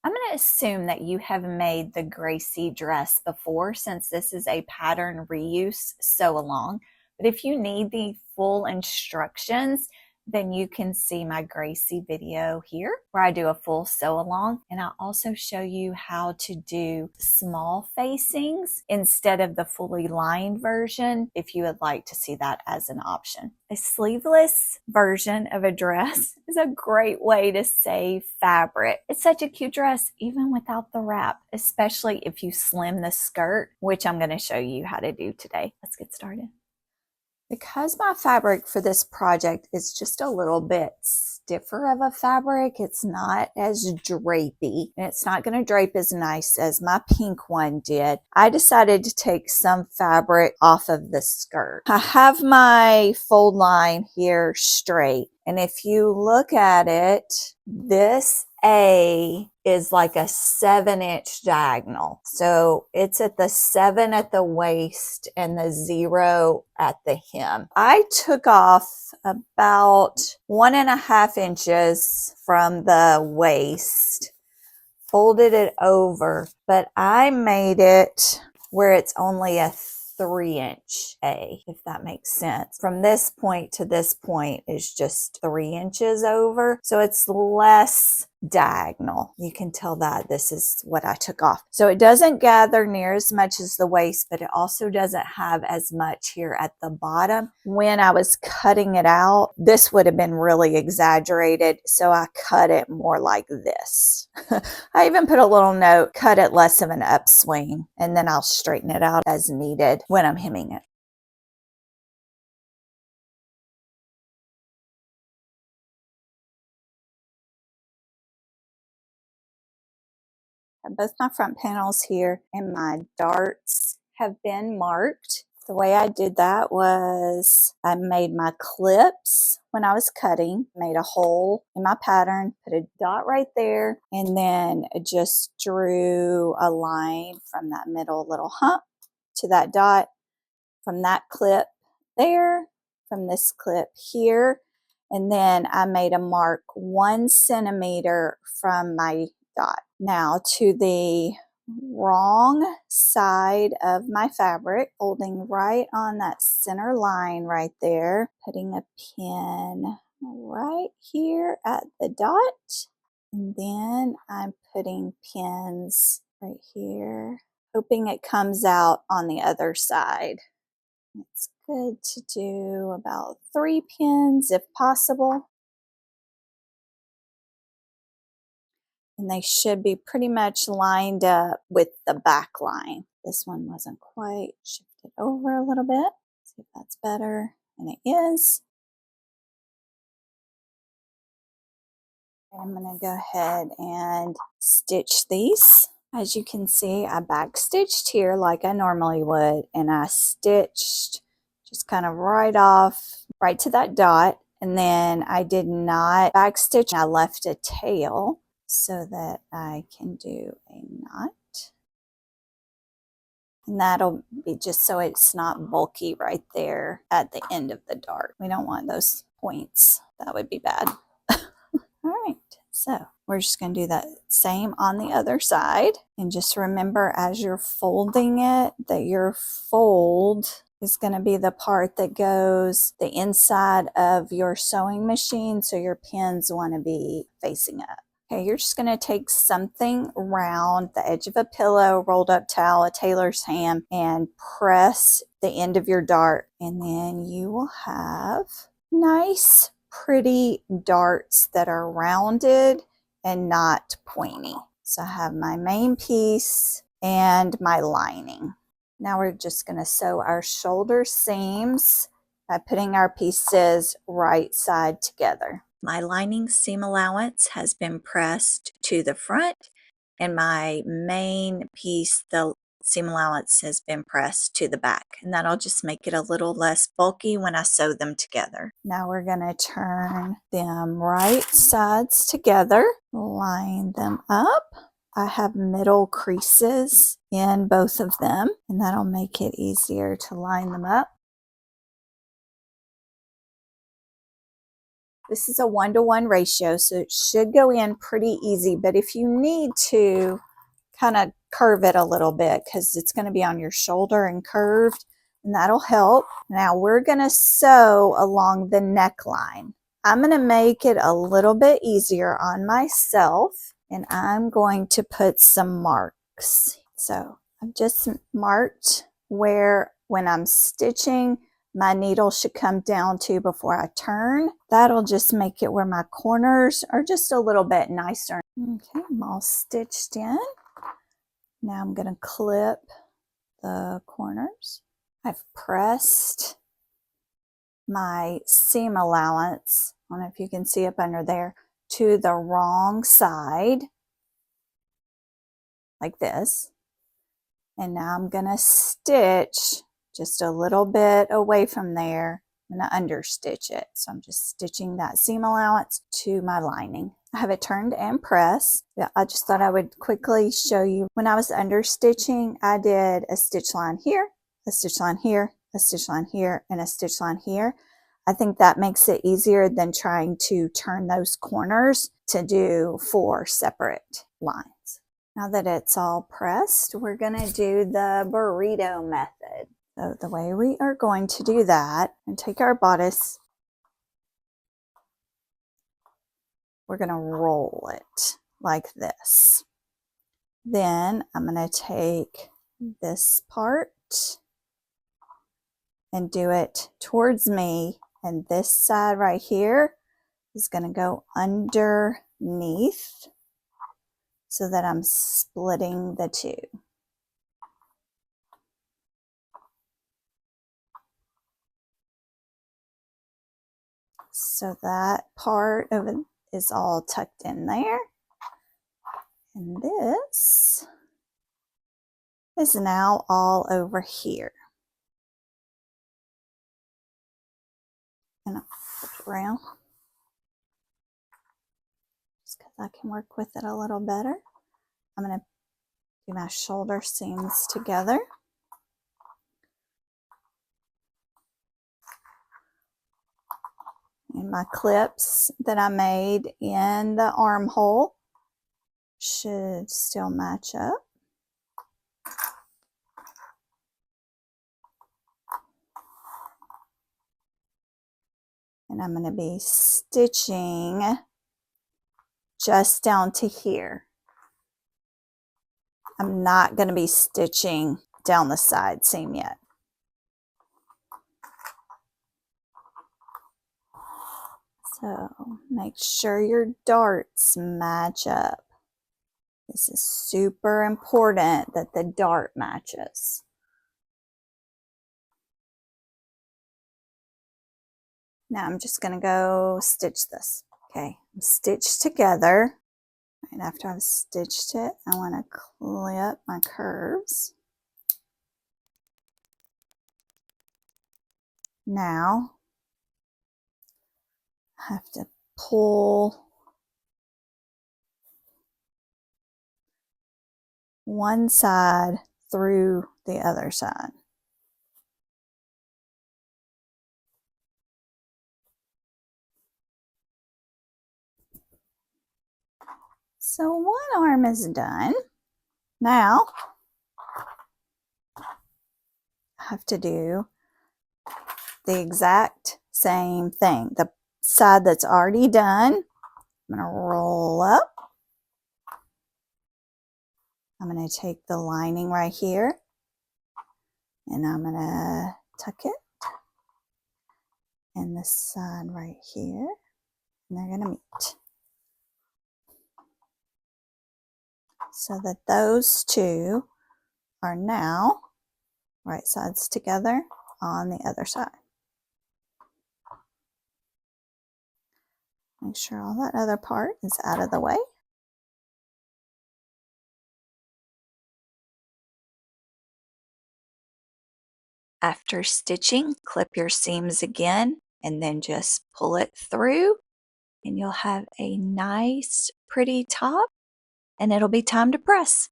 I'm going to assume that you have made the Gracie dress before, since this is a pattern reuse sew along. But if you need the full instructions, then you can see my Gracie video here where I do a full sew along, and I also show you how to do small facings instead of the fully lined version if you would like to see that as an option. A sleeveless version of a dress is a great way to save fabric. It's such a cute dress even without the wrap, especially if you slim the skirt, which I'm going to show you how to do today. Let's get started. Because my fabric for this project is just a little bit stiffer of a fabric, it's not as drapey, and it's not going to drape as nice as my pink one did, I decided to take some fabric off of the skirt. I have my fold line here straight, and if you look at it, this A is like a 7-inch diagonal. So it's at the 7 at the waist and the 0 at the hem. I took off about 1.5 inches from the waist, folded it over, but I made it where it's only a 3-inch A, if that makes sense. From this point to this point is just 3 inches over, so it's less diagonal. You can tell that this is what I took off. So it doesn't gather near as much as the waist, but it also doesn't have as much here at the bottom. When I was cutting it out, this would have been really exaggerated, so I cut it more like this. I even put a little note, cut it less of an upswing, and then I'll straighten it out as needed when I'm hemming it. Both my front panels here and my darts have been marked. The way I did that was I made my clips when I was cutting, made a hole in my pattern, put a dot right there, and then just drew a line from that middle little hump to that dot, from that clip there, from this clip here, and then I made a mark 1 centimeter from my dot. Now to the wrong side of my fabric, holding right on that center line right there, putting a pin right here at the dot, and then I'm putting pins right here, hoping it comes out on the other side. It's good to do about 3 pins if possible. And they should be pretty much lined up with the back line. This one wasn't quite. Shift it over a little bit. See if that's better. And it is. I'm going to go ahead and stitch these. As you can see, I back stitched here like I normally would, and I stitched just kind of right off, right to that dot. And then I did not back stitch. I left a tail so that I can do a knot. And that'll be just so it's not bulky right there at the end of the dart. We don't want those points. That would be bad. All right, so we're just going to do that same on the other side. And just remember as you're folding it that your fold is going to be the part that goes the inside of your sewing machine, so your pins want to be facing up. Okay, you're just going to take something round, the edge of a pillow, rolled up towel, a tailor's ham, and press the end of your dart. And then you will have nice, pretty darts that are rounded and not pointy. So I have my main piece and my lining. Now we're just going to sew our shoulder seams by putting our pieces right side together. My lining seam allowance has been pressed to the front, and my main piece, the seam allowance, has been pressed to the back, and that'll just make it a little less bulky when I sew them together. Now we're going to turn them right sides together, line them up. I have middle creases in both of them, and that'll make it easier to line them up. This is a 1-to-1 ratio, so it should go in pretty easy, but if you need to kind of curve it a little bit because it's going to be on your shoulder and curved, and that'll help. Now we're going to sew along the neckline. I'm going to make it a little bit easier on myself, and I'm going to put some marks. So I've just marked where when I'm stitching my needle should come down to before I turn. That'll just make it where my corners are just a little bit nicer. Okay, I'm all stitched in. Now I'm going to clip the corners. I've pressed my seam allowance, I don't know if you can see up under there, to the wrong side, like this. And now I'm going to stitch just a little bit away from there. I'm going to understitch it. So I'm just stitching that seam allowance to my lining. I have it turned and pressed. I just thought I would quickly show you. When I was understitching, I did a stitch line here, a stitch line here, a stitch line here, and a stitch line here. I think that makes it easier than trying to turn those corners to do 4 separate lines. Now that it's all pressed, we're going to do the burrito method. So the way we are going to do that, and take our bodice, we're going to roll it like this. Then I'm going to take this part and do it towards me, and this side right here is going to go underneath so that I'm splitting the two. So that part of it is all tucked in there. And this is now all over here. And I'll flip it around just because I can work with it a little better. I'm going to do my shoulder seams together. And my clips that I made in the armhole should still match up. And I'm going to be stitching just down to here. I'm not going to be stitching down the side seam yet. So make sure your darts match up. This is super important that the dart matches. Now I'm just going to go stitch this. Okay, I'm stitched together. Right after I've stitched it, I want to clip my curves. Now I have to pull one side through the other side. So one arm is done. Now I have to do the exact same thing. The side that's already done, I'm going to roll up. I'm going to take the lining right here and I'm going to tuck it. And this side right here, and they're going to meet. So that those two are now right sides together on the other side. Make sure all that other part is out of the way. After stitching, clip your seams again and then just pull it through and you'll have a nice pretty top and it'll be time to press.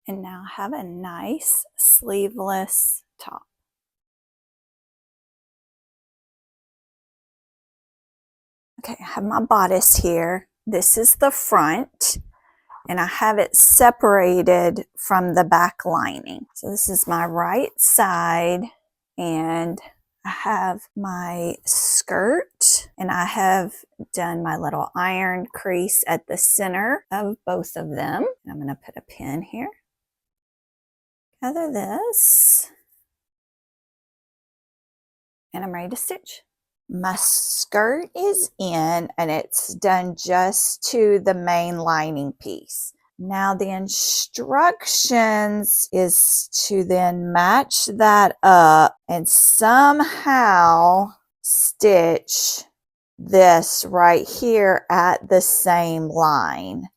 And now have a nice sleeveless top. Okay, I have my bodice here. This is the front, and I have it separated from the back lining. So this is my right side, and I have my skirt, and I have done my little iron crease at the center of both of them. I'm going to put a pin here. Gather this, and I'm ready to stitch. My skirt is in, and it's done just to the main lining piece. Now the instructions is to then match that up and somehow stitch this right here at the same line.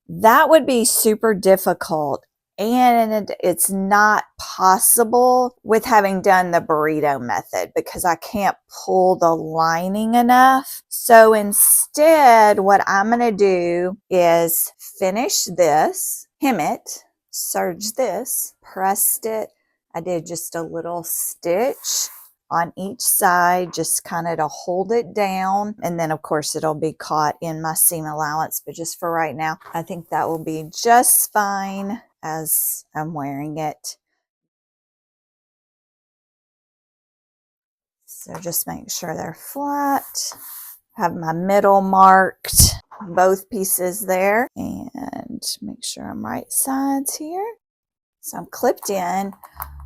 That would be super difficult, and it's not possible with having done the burrito method because I can't pull the lining enough. So instead, what I'm going to do is finish this, hem it, serge this, pressed it. I did just a little stitch on each side, just kind of to hold it down. And then of course it'll be caught in my seam allowance, but just for right now, I think that will be just fine as I'm wearing it. So just make sure they're flat. Have my middle marked, both pieces there, and make sure I'm right sides here. So I'm clipped in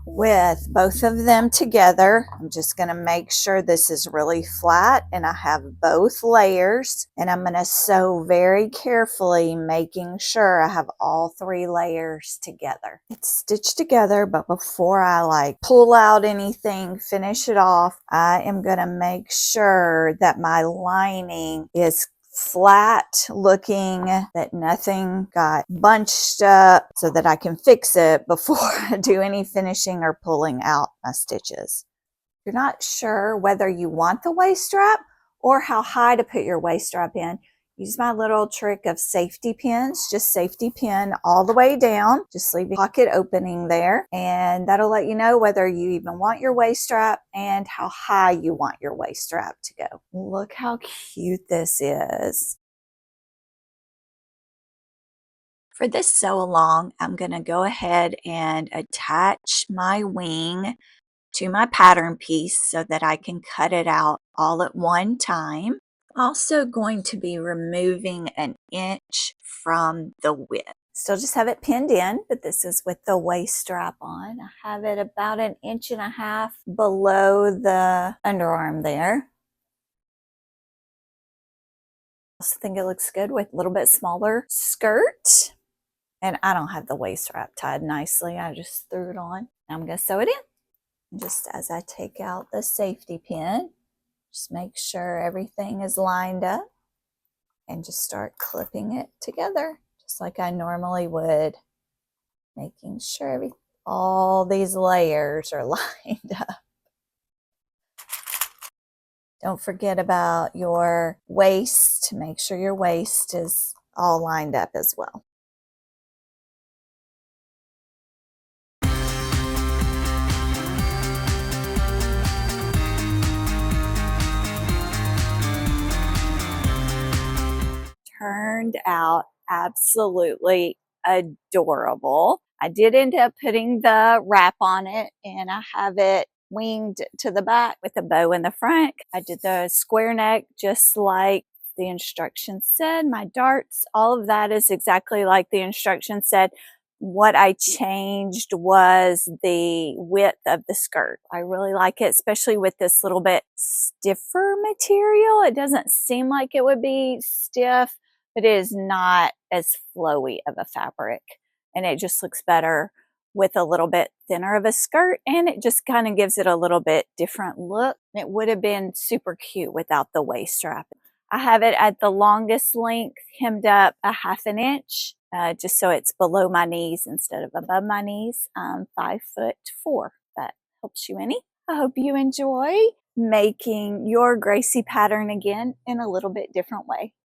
with both of them together. I'm just going to make sure this is really flat and I have both layers, and I'm going to sew very carefully, making sure I have all 3 layers together. It's stitched together, but before I pull out anything, finish it off, I am going to make sure that my lining is flat looking, that nothing got bunched up, so that I can fix it before I do any finishing or pulling out my stitches. If you're not sure whether you want the waist strap or how high to put your waist strap in, use my little trick of safety pins. Just safety pin all the way down. Just leave a pocket opening there, and that'll let you know whether you even want your waist strap and how high you want your waist strap to go. Look how cute this is. For this sew along, I'm going to go ahead and attach my wing to my pattern piece so that I can cut it out all at one time. Also going to be removing an inch from the width. Still just have it pinned in, but this is with the waist strap on. I have it about 1.5 inches below the underarm there. I also think it looks good with a little bit smaller skirt. And I don't have the waist strap tied nicely. I just threw it on. I'm going to sew it in. Just as I take out the safety pin, just make sure everything is lined up and just start clipping it together just like I normally would, making sure all these layers are lined up. Don't forget about your waist. Make sure your waist is all lined up as well. Turned out absolutely adorable. I did end up putting the wrap on it, and I have it winged to the back with a bow in the front. I did the square neck just like the instructions said. My darts, all of that is exactly like the instructions said. What I changed was the width of the skirt. I really like it, especially with this little bit stiffer material. It doesn't seem like it would be stiff, but it is not as flowy of a fabric, and it just looks better with a little bit thinner of a skirt, and it just kind of gives it a little bit different look. It would have been super cute without the waist strap. I have it at the longest length, hemmed up 1/2 inch, just so it's below my knees instead of above my knees. I'm 5'4". That helps you any. I hope you enjoy making your Gracie pattern again in a little bit different way.